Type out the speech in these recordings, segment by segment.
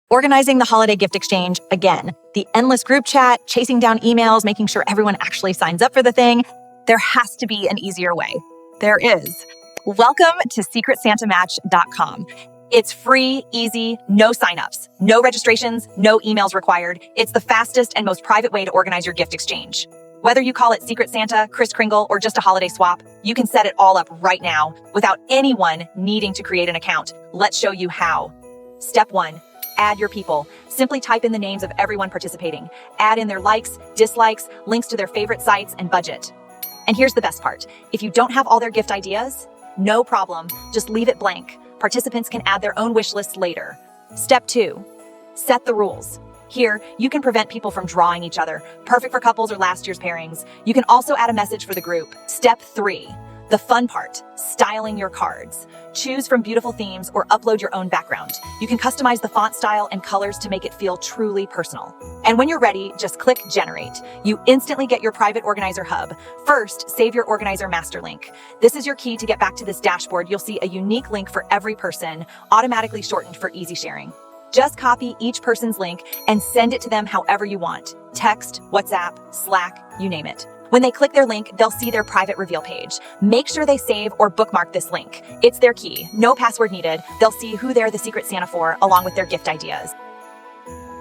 Organizing the holiday gift exchange, again, the endless group chat, chasing down emails, making sure everyone actually signs up for the thing. There has to be an easier way. There is. Welcome to SecretSantaMatch.com. It's free, easy, no signups, no registrations, no emails required. It's the fastest and most private way to organize your gift exchange. Whether you call it Secret Santa, Kris Kringle, or just a holiday swap, you can set it all up right now without anyone needing to create an account. Let's show you how. Step 1. Add your people. Simply type in the names of everyone participating. Add in their likes, dislikes, links to their favorite sites, and budget. And here's the best part. If you don't have all their gift ideas, no problem. Just leave it blank. Participants can add their own wish lists later. Step 2. Set the rules. Here, you can prevent people from drawing each other. Perfect for couples or last year's pairings. You can also add a message for the group. Step 3. The fun part, styling your cards. Choose from beautiful themes or upload your own background. You can customize the font style and colors to make it feel truly personal. And when you're ready, just click Generate. You instantly get your private organizer hub. First, save your organizer master link. This is your key to get back to this dashboard. You'll see a unique link for every person, automatically shortened for easy sharing. Just copy each person's link and send it to them however you want. Text, WhatsApp, Slack, you name it. When they click their link, they'll see their private reveal page. Make sure they save or bookmark this link. It's their key. No password needed. They'll see who they're the Secret Santa for, along with their gift ideas.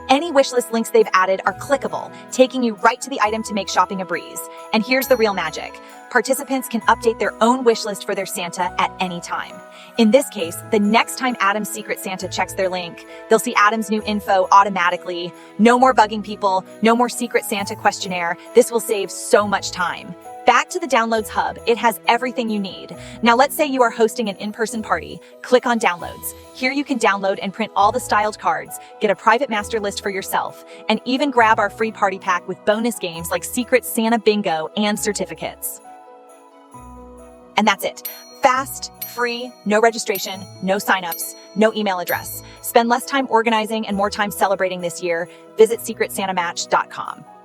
Any wishlist links they've added are clickable, taking you right to the item to make shopping a breeze. And here's the real magic. Participants can update their own wishlist for their Santa at any time. In this case, the next time Adam's Secret Santa checks their link, they'll see Adam's new info automatically. No more bugging people, no more Secret Santa questionnaire. This will save so much time. Back to the Downloads hub, it has everything you need. Now let's say you are hosting an in-person party. Click on Downloads. Here you can download and print all the styled cards, get a private master list for yourself, and even grab our free party pack with bonus games like Secret Santa Bingo and certificates. And that's it. Fast, free, no registration, no signups, no email address. Spend less time organizing and more time celebrating this year. Visit SecretSantaMatch.com.